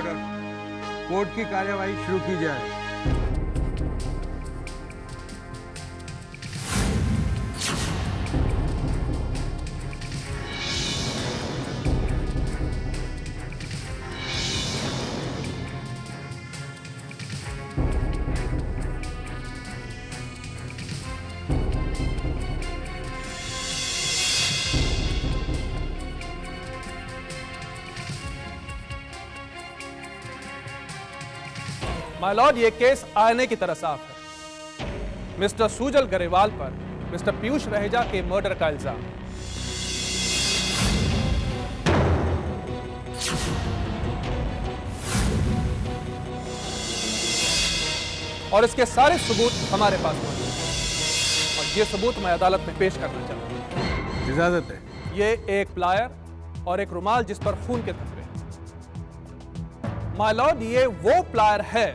Order. Court की कार्यवाही शुरू की जाए। माय लॉर्ड, ये केस आईने की तरह साफ है। मिस्टर सुजल गरेवाल पर मिस्टर पीयूष रहेजा के मर्डर का इल्जाम। और इसके सारे सबूत हमारे पास मौजूद हैं और ये सबूत मैं अदालत में पेश करना चाहता हूं। इजाजत है। ये एक प्लायर और एक रुमाल जिस पर खून के धब्बे। माय लॉर्ड, ये वो प्लायर है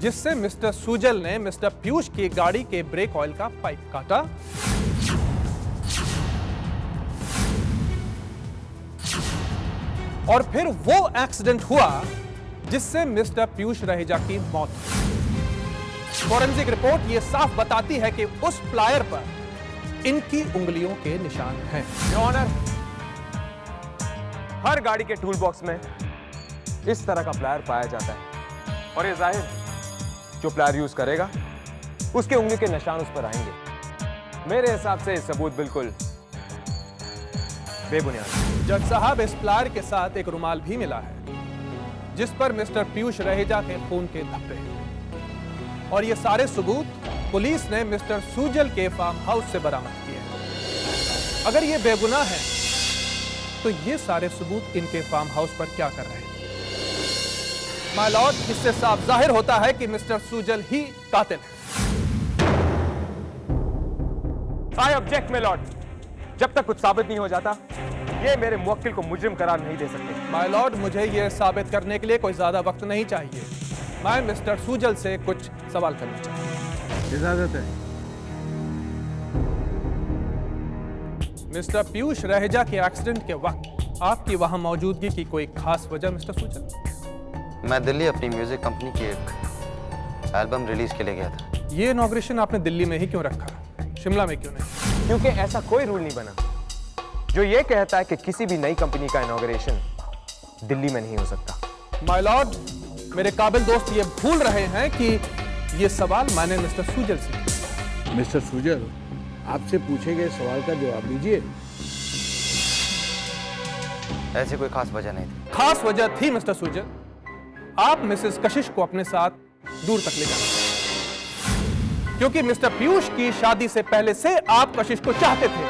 जिससे मिस्टर सुजल ने मिस्टर पीयूष की गाड़ी के ब्रेक ऑयल का पाइप काटा और फिर वो एक्सीडेंट हुआ जिससे मिस्टर पीयूष रहेजा की मौत हुई। फॉरेंसिक रिपोर्ट ये साफ बताती है कि उस प्लायर पर इनकी उंगलियों के निशान हैं। योर ऑनर, हर गाड़ी के टूल बॉक्स में इस तरह का प्लायर पाया जाता है और ये जाहिर जो प्लायर यूज करेगा उसके उंगली के निशान उस पर आएंगे। मेरे हिसाब से ये सबूत बिल्कुल बेबुनियाद है। जज साहब, इस प्लायर के साथ एक रुमाल भी मिला है जिस पर मिस्टर पीयूष रहेजा के खून के धब्बे हैं और ये सारे सबूत पुलिस ने मिस्टर सुजल के फार्म हाउस से बरामद किए हैं। अगर ये बेगुनाह है तो ये सारे सबूत इनके फार्म हाउस पर क्या कर रहे हैं? माय लॉर्ड, इससे साफ जाहिर होता है कि मिस्टर सुजल ही कातिल है। I object my Lord. जब तक कुछ साबित नहीं हो जाता ये मेरे मुवक्किल को मुजरिम करार नहीं दे सकते। माय लॉर्ड, मुझे यह साबित करने के लिए कोई ज्यादा वक्त नहीं चाहिए। मैं मिस्टर सुजल से कुछ सवाल करना चाहता हूं। इजाजत है। मिस्टर पीयूष रहेजा के एक्सीडेंट के वक्त आपकी वहां मौजूदगी की कोई खास वजह मिस्टर सुजल? मैं दिल्ली अपनी म्यूजिक कंपनी की एक एल्बम रिलीज के लिए गया था। ये इनॉग्रेशन आपने दिल्ली में ही क्यों रखा, शिमला में क्यों नहीं? क्योंकि ऐसा कोई रूल नहीं बना जो ये कहता है कि किसी भी नई कंपनी का इनॉग्रेशन दिल्ली में नहीं हो सकता। माय लॉर्ड, मेरे काबिल दोस्त ये भूल रहे हैं कि ये सवाल मैंने मिस्टर सुजल से किया। मिस्टर सुजल, आपसे पूछे गए सवाल का जवाब दीजिए। ऐसी कोई खास वजह नहीं थी। खास वजह थी मिस्टर सुजल। आप मिसेस कशिश को अपने साथ दूर तक ले जाए क्योंकि मिस्टर पीयूष की शादी से पहले से आप कशिश को चाहते थे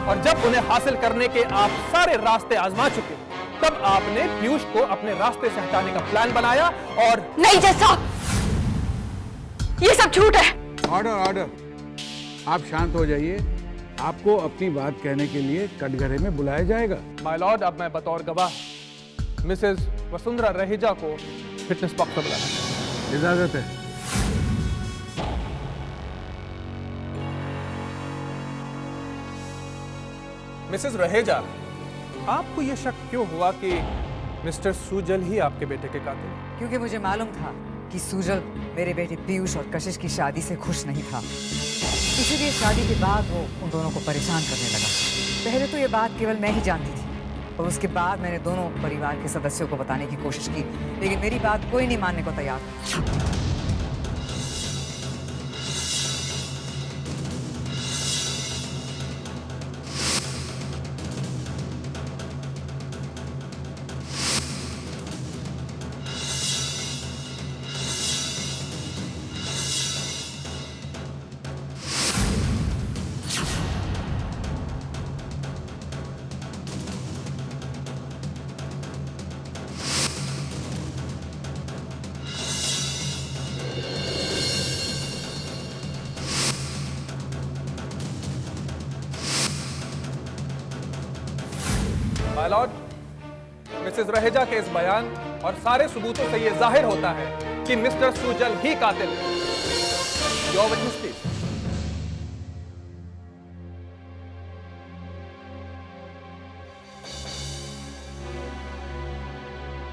और जब उन्हें हासिल करने के आप सारे रास्ते आजमा चुके तब आपने पीयूष को अपने रास्ते से हटाने का प्लान बनाया और नहीं जैसा, ये सब झूठ है। Order order. आप शांत हो जाइए। आपको अपनी बात कहने के लिए कटघरे में बुलाया जाएगा। माय लॉर्ड, अब मैं बतौर गवाह मिसेस वसुंधरा रहेजा को फिटनेस बॉक्स पर बुलाना। इजाजत है। मिसेस रहेजा, आपको यह शक क्यों हुआ कि मिस्टर सुजल ही आपके बेटे के कातिल हैं? क्योंकि मुझे मालूम था कि सुजल मेरे बेटे पीयूष और कशिश की शादी से खुश नहीं था, इसीलिए शादी के बाद वो उन दोनों को परेशान करने लगा। पहले तो ये बात केवल मैं ही जानती थी और उसके बाद मैंने दोनों परिवार के सदस्यों को बताने की कोशिश की, लेकिन मेरी बात कोई नहीं मानने को तैयार था। माय लॉर्ड, मिसेस रहेजा के इस बयान और सारे सबूतों से यह जाहिर होता है कि मिस्टर सुजल ही कातिल है। Your witness please.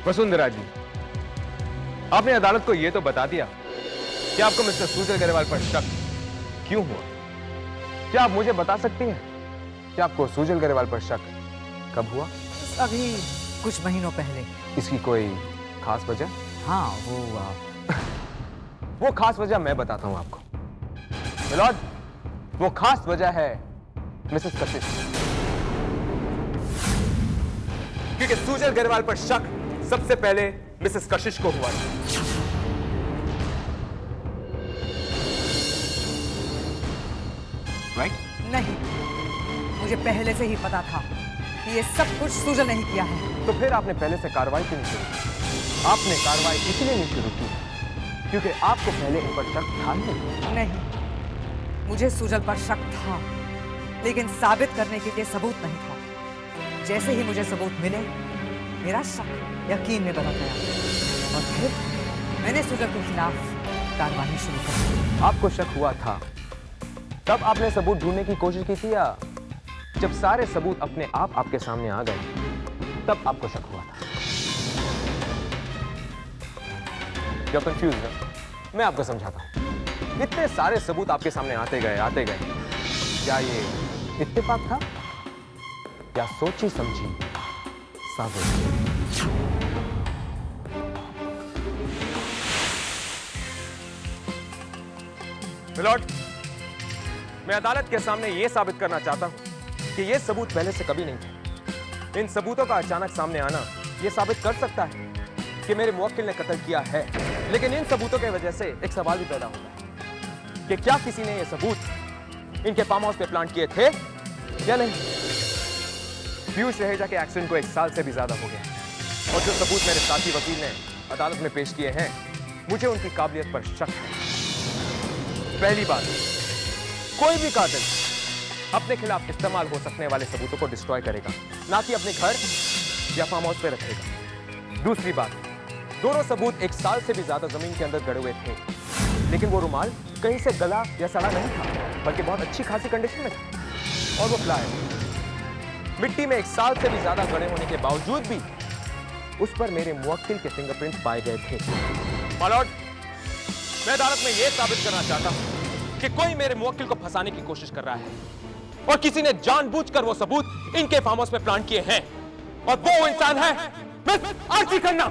Vasundhara ji, आपने अदालत को यह तो बता दिया कि आपको मिस्टर सूजल गरेवाल पर शक क्यों हुआ। क्या आप मुझे बता सकती हैं कि आपको सूजल गरेवाल पर शक कब हुआ? अभी कुछ महीनों पहले। इसकी कोई खास वजह? हाँ, वो खास वजह मैं बताता हूं आपको। मिलॉर्ड, वो खास वजह है मिसेस कशिश, क्योंकि सूजल गरेवाल पर शक सबसे पहले मिसेस कशिश को हुआ। राइट? नहीं, मुझे पहले से ही पता था कि ये सब कुछ सूजल नहीं किया है। तो फिर आपने पहले से कार्रवाई क्यों नहीं शुरू की? आपने कार्रवाई इसलिए नहीं शुरू की क्योंकि आपको पहले इन पर शक था ही नहीं, मुझे सूजल पर शक था, लेकिन साबित करने के लिए सबूत नहीं था। जैसे ही मुझे सबूत मिले, मेरा शक यकीन में बदल गया और फिर मैंने सूजल के खिलाफ कार्रवाई शुरू कर दी। आपको शक हुआ था तब आपने सबूत ढूंढने की कोशिश की थी, या जब सारे सबूत अपने आप आपके सामने आ गए तब आपको शक हुआ था? You're confused, ना? मैं आपको समझाता हूं। इतने सारे सबूत आपके सामने आते गए। क्या ये इत्तेफाक था या सोची समझी साजिश? मिलॉर्ड, मैं अदालत के सामने यह साबित करना चाहता हूं कि ये सबूत पहले से कभी नहीं थे। इन सबूतों का अचानक सामने आना यह साबित कर सकता है कि मेरे मुवक्किल ने कत्ल किया है, लेकिन इन सबूतों की वजह से एक सवाल भी पैदा होता है कि क्या किसी ने ये सबूत इनके फार्म हाउस पे प्लांट किए थे या नहीं। पीयूष रहेजा के एक्सीडेंट को 1 साल से भी ज्यादा हो गया और जो सबूत मेरे साथी वकील ने अदालत में पेश किए हैं, मुझे उनकी काबिलियत पर शक है। पहली बात, कोई भी कातिल अपने खिलाफ इस्तेमाल हो सकने वाले सबूतों को डिस्ट्रॉय करेगा, ना कि अपने घर या फार्म हाउस पे रखेगा। दूसरी बात, दोनों सबूत 1 साल से भी ज्यादा जमीन के अंदर गड़े हुए थे, लेकिन वो रुमाल कहीं से गला या सड़ा नहीं था, बल्कि बहुत अच्छी खासी कंडीशन में था। और वो फ्लायर मिट्टी में 1 साल से भी ज्यादा गड़े होने के बावजूद भी उस पर मेरे मुवक्किल के फिंगरप्रिंट्स पाए गए थे। माय लॉर्ड, मैं अदालत में यह साबित करना चाहता हूं कि कोई मेरे मुवक्किल को फंसाने की कोशिश कर रहा है और किसी ने जानबूझकर वो सबूत इनके फार्म हाउस में प्लांट किए हैं, और वो इंसान है मिस आरती खन्ना।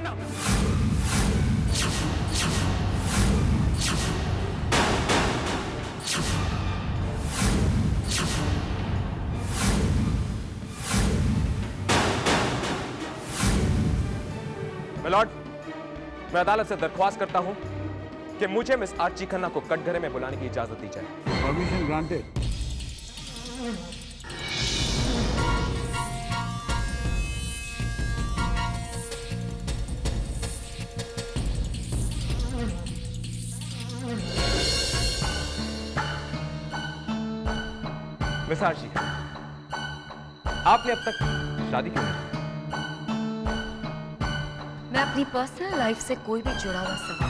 मिलॉर्ड, मैं अदालत से दरख्वास्त करता हूं कि मुझे मिस आर्ची खन्ना को कटघरे में बुलाने की इजाजत दी जाए। Permission granted. Miss Archie Khanna, आपने अब तक शादी क्यों नहीं की? मैं अपनी पर्सनल लाइफ से कोई भी जुड़ा हुआ सवाल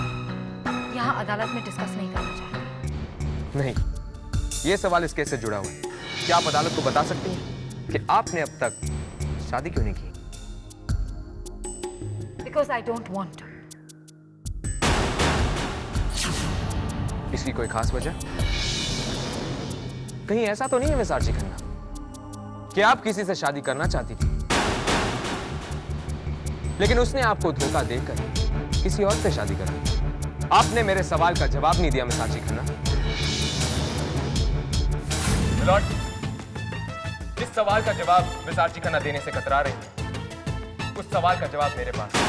यहाँ अदालत में डिस्कस नहीं करना चाहती। नहीं, यह सवाल इस केस से जुड़ा हुआ है। क्या आप अदालत को बता सकती हैं कि आपने अब तक शादी क्यों नहीं की? Because I don't want to. इसकी कोई खास वजह? कहीं ऐसा तो नहीं है मिस आर्ची खन्ना कि आप किसी से शादी करना चाहती थी, लेकिन उसने आपको धोखा देकर किसी और से शादी करा? आपने मेरे सवाल का जवाब नहीं दिया मिस आर्ची खन्ना। लॉर्ड, जिस सवाल का जवाब मिस आर्ची खन्ना देने से कतरा रही है, उस सवाल का जवाब मेरे पास है।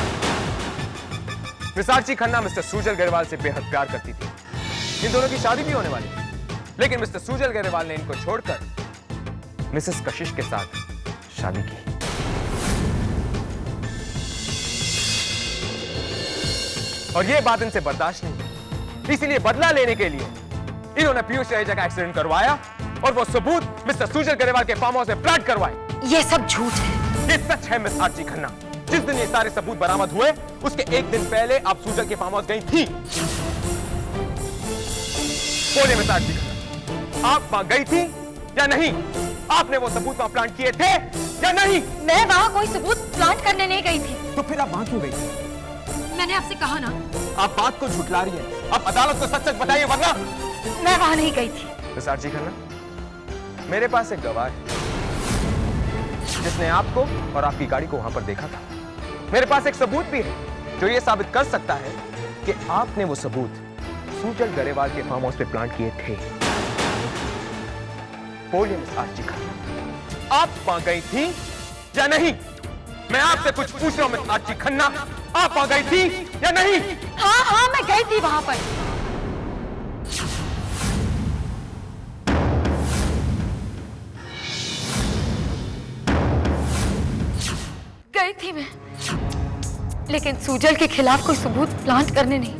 Miss Archie Khanna mister Sujal Grewal से बेहद प्यार करती थी। इन दोनों की शादी भी होने वाली थी, लेकिन मिस्टर सूजल गरेवाल ने इनको छोड़कर मिसेस कशिश के साथ शादी की। और यह बात इनसे बर्दाश्त नहीं, इसीलिए बदला लेने के लिए इन्होंने पीयूष रहेजा का एक्सीडेंट करवाया और वो सबूत मिस्टर सूजल गरेवाल के फार्म हाउस में प्लांट करवाए। ये सब झूठ है। ये सच है मिस आर्ची खन्ना। जिस दिन ये सारे सबूत बरामद हुए, उसके 1 दिन पहले आप सूजल के फार्म हाउस गई थी। बोलिए मिस आर्ची खन्ना, आप वहां गई थी या नहीं? आपने वो सबूत वहां प्लांट किए थे या नहीं? मैं वहाँ कोई सबूत प्लांट करने नहीं गई थी। तो फिर आप वहां क्यों गई थी? मैंने आपसे कहा ना, आप बात को झुठला रही हैं। आप अदालत को सच सच बताइए वरना। मैं वहाँ नहीं गई थी। मिस आर्ची खन्ना, मेरे पास एक गवाह है जिसने आपको और आपकी गाड़ी को वहां पर देखा था। मेरे पास एक सबूत भी है जो यह साबित कर सकता है कि आपने वो सबूत सूजल गरेवाल के फार्म हाउस पे प्लांट किए थे। बोलिए मिस आर्ची खन्ना, आप वहां गई थी या नहीं? मैं आपसे कुछ पूछ रहा हूं मिस आर्ची खन्ना, आप वहां गई थी या नहीं? हाँ, मैं गई थी वहां पर। गई थी मैं, लेकिन सूजल के खिलाफ कोई सबूत प्लांट करने नहीं,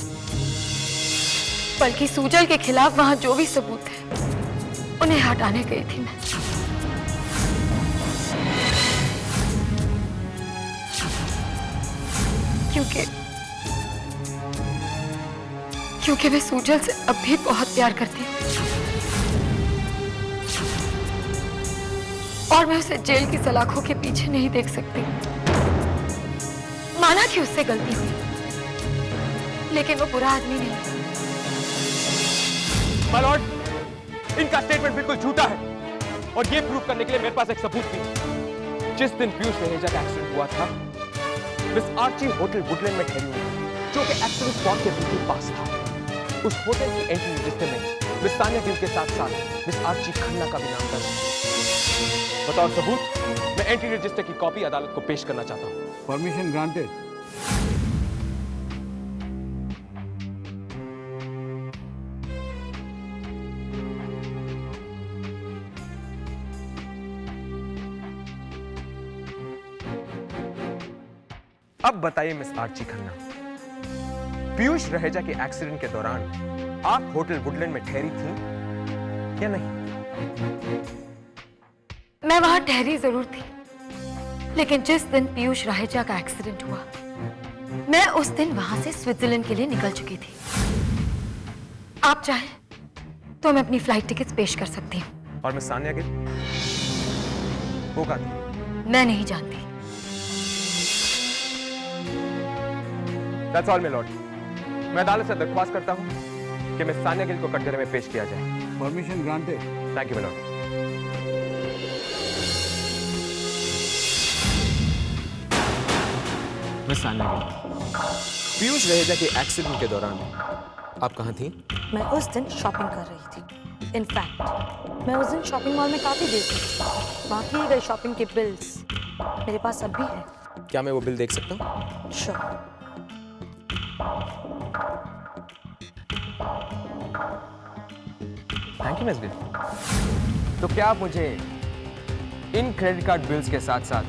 बल्कि सूजल के खिलाफ वहां जो भी सबूत है उन्हें हटाने गई थी मैं। क्योंकि मैं सूजल से अब भी बहुत प्यार करती हूँ और मैं उसे जेल की सलाखों के पीछे नहीं देख सकती। माना कि उससे गलती हुई, लेकिन वो बुरा आदमी नहीं। माय लॉर्ड, इनका स्टेटमेंट बिल्कुल झूठा है और ये प्रूव करने के लिए मेरे पास एक सबूत भी है। जिस दिन पीयूष रहेजा का एक्सीडेंट हुआ था, मिस आर्ची होटल वुडलैंड में ठहरी हुई थी, जो कि एक्सीडेंट स्पॉट के बिल्कुल पास था। उस होटल की एंट्री रजिस्टर में मिस तान्या गिल के साथ साथ मिस आर्ची खन्ना का भी नाम दर्ज है। बतौर सबूत मैं एंट्री रजिस्टर की कॉपी अदालत को पेश करना चाहता हूँ। Permission granted. अब बताइए मिस आर्ची खन्ना, पीयूष रहेजा के एक्सीडेंट के दौरान आप होटल वुडलैंड में ठहरी थी या नहीं? मैं वहां ठहरी जरूर थी, लेकिन जिस दिन पीयूष रहेजा का एक्सीडेंट हुआ, मैं उस दिन वहां से स्विट्जरलैंड के लिए निकल चुकी थी। आप चाहें तो मैं अपनी फ्लाइट टिकट्स पेश कर सकती हूँ। और मिस तान्या गिल वो कहाँ थी? मैं नहीं जानती। That's all, my lord. मैं अदालत से दरख्वास्त करता हूं कि मिस तान्या गिल को कटघरे में पेश किया जाए। Permission granted. Thank you, my lord. Miss Tanya Gill, Piyush Raheja के एक्सीडेंट के दौरान आप कहां थी? मैं उस दिन शॉपिंग कर रही थी। इनफैक्ट मैं उस दिन शॉपिंग मॉल में काफी देर थी। वहाँ किए गए शॉपिंग के बिल्स मेरे पास अब भी है। क्या मैं वो बिल देख सकता हूं? Sure. Thank you miss Gill. तो क्या आप मुझे इन क्रेडिट कार्ड बिल्स के साथ साथ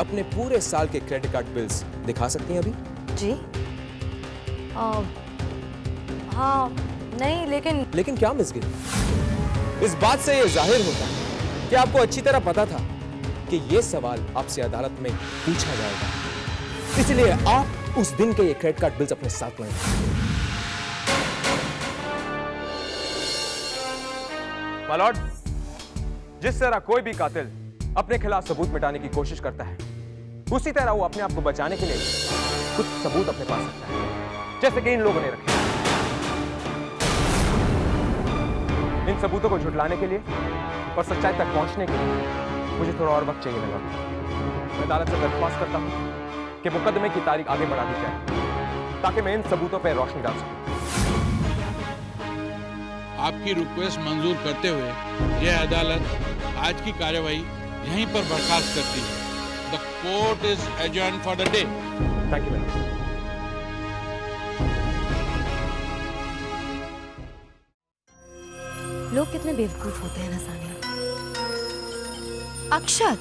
अपने पूरे साल के क्रेडिट कार्ड बिल्स दिखा सकती हैं अभी? जी हाँ, नहीं, लेकिन क्या मिस गिल? इस बात से यह जाहिर होता है कि आपको अच्छी तरह पता था कि यह सवाल आपसे अदालत में पूछा जाएगा, इसलिए आप उस दिन के ये क्रेडिट कार्ड बिल्स अपने साथ लाए। माय लॉर्ड, जिस तरह कोई भी कातिल अपने खिलाफ सबूत मिटाने की कोशिश करता है, उसी तरह वो अपने आप को बचाने के लिए कुछ सबूत अपने पास रखता है, जैसे कि इन लोगों ने रखे। इन सबूतों को झुठलाने के लिए और सच्चाई तक पहुंचने के लिए मुझे थोड़ा और वक्त चाहिए लगा। मैं अदालत से दरख्वास्त करता हूं कि मुकदमे की तारीख आगे बढ़ा दी जाए ताकि मैं इन सबूतों पर रोशनी डाल सकूं। आपकी रिक्वेस्ट मंजूर करते हुए यह अदालत आज की कार्यवाही यहीं पर बर्खास्त करती है। The court is adjourned for the day. Thank you madam. लोग कितने बेवकूफ होते हैं ना सानिया। अक्षत,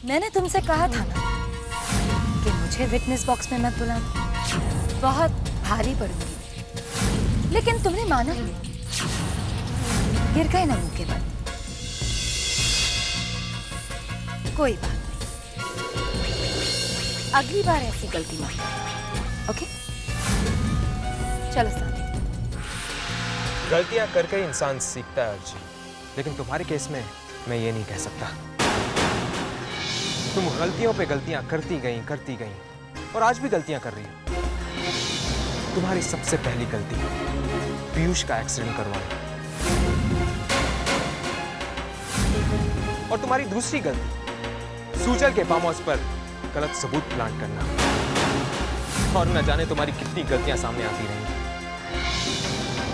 मैंने तुमसे कहा था ना कि मुझे विटनेस बॉक्स में मत बुलाना, बहुत भारी पड़ूंगी, लेकिन तुमने माना ही नहीं। गिर गए ना मुंह के बल। कोई बात नहीं, अगली बार ऐसी गलती मत। ओके, चलो साथ। गलतियां करके इंसान सीखता है अर्जी, लेकिन तुम्हारे केस में मैं ये नहीं कह सकता। तुम गलतियों पे गलतियां करती गई और आज भी गलतियां कर रही हो। तुम्हारी सबसे पहली गलती पीयूष का एक्सीडेंट करवाना, और तुम्हारी दूसरी गलती सूजल के फार्म हाउस पर गलत सबूत प्लांट करना। और न जाने तुम्हारी कितनी गलतियां सामने आती रही,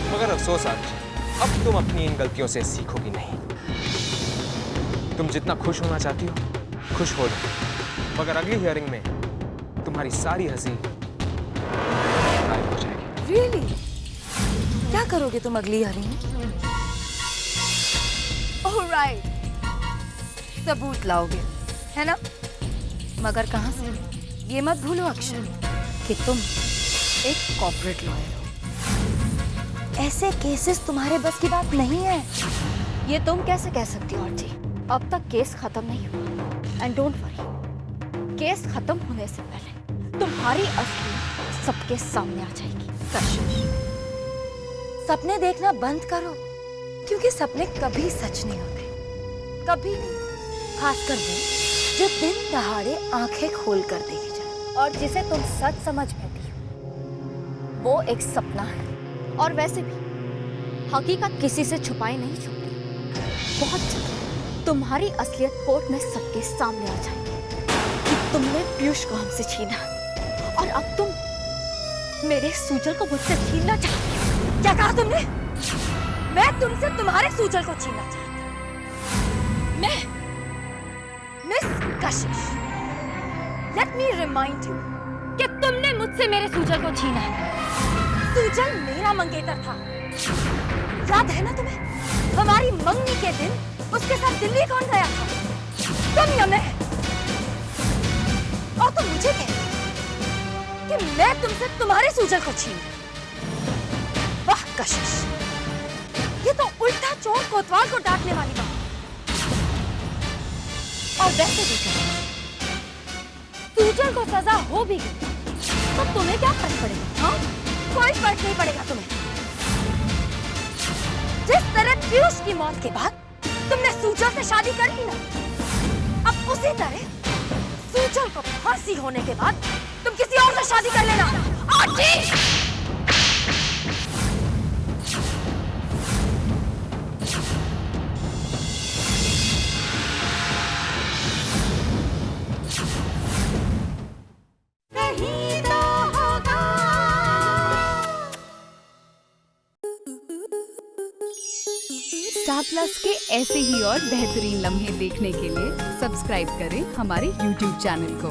मगर अफसोस आज अब तुम अपनी इन गलतियों से सीखोगी नहीं। तुम जितना खुश होना चाहती हो खुश हो लो, मगर अगली हियरिंग में तुम्हारी सारी हंसी गायब हो जाएगी। रियली? क्या करोगे तुम अगली हियरिंग में? ऑलराइट, सबूत लाओगे, है ना? मगर कहां से? ये मत भूलो अक्षर कि तुम एक कॉर्पोरेट लॉयर हो। ऐसे केसेस तुम्हारे बस की बात नहीं है। ये तुम कैसे कह सकती हो आंटी? अब तक केस खत्म नहीं हुआ। एंड डोंट वरी, केस खत्म होने से पहले तुम्हारी असली सबके सामने आ जाएगी। कशिश, सपने देखना बंद करो, क्योंकि सपने कभी सच नहीं होते, कभी नहीं। खासकर वो जो दिन दहाड़े आंखें खोल कर देखी जाए, और जिसे तुम सच समझ बैठी हो वो एक सपना है। और वैसे भी हकीकत किसी से छुपाई नहीं छुपती। बहुत जल्द तुम्हारी असलियत कोर्ट में सबके सामने आ जाएगी कि तुमने पीयूष को हमसे छीना, और अब तुम मेरे सूजल को मुझसे छीनना चाहती हो। क्या कहा तुमने? मैं तुमसे तुम्हारे सूजल को छीनना चाहती हूँ। मैं miss Kashish, let me remind you कि तुमने मुझसे मेरे सूजल को छीना है। सूजल मेरा मंगेतर था, याद है ना तुम्हें? हमारी मंगनी के दिन उसके साथ दिल्ली कौन गया था? तुम या मैं? और तुम मुझे कहते कि मैं तुमसे तुम्हारे सूजल को छीन। वाह कशिश, ये तो उल्टा चोर कोतवाल को डांटने वाली बात। और वैसे भी सूजल को सजा हो भी गई तो तुम्हें क्या फर्क पड़ेगा? हाँ, कोई फर्क नहीं पड़ेगा तुम्हें। जिस तरह पीयूष की मौत के बाद तुमने सूजल से शादी कर ली ना, अब उसी तरह सूजल को फांसी होने के बाद तुम किसी और से शादी कर लेना। आंटी! स्टार प्लस के ऐसे ही और बेहतरीन लम्हे देखने के लिए सब्सक्राइब करें हमारे YouTube चैनल को।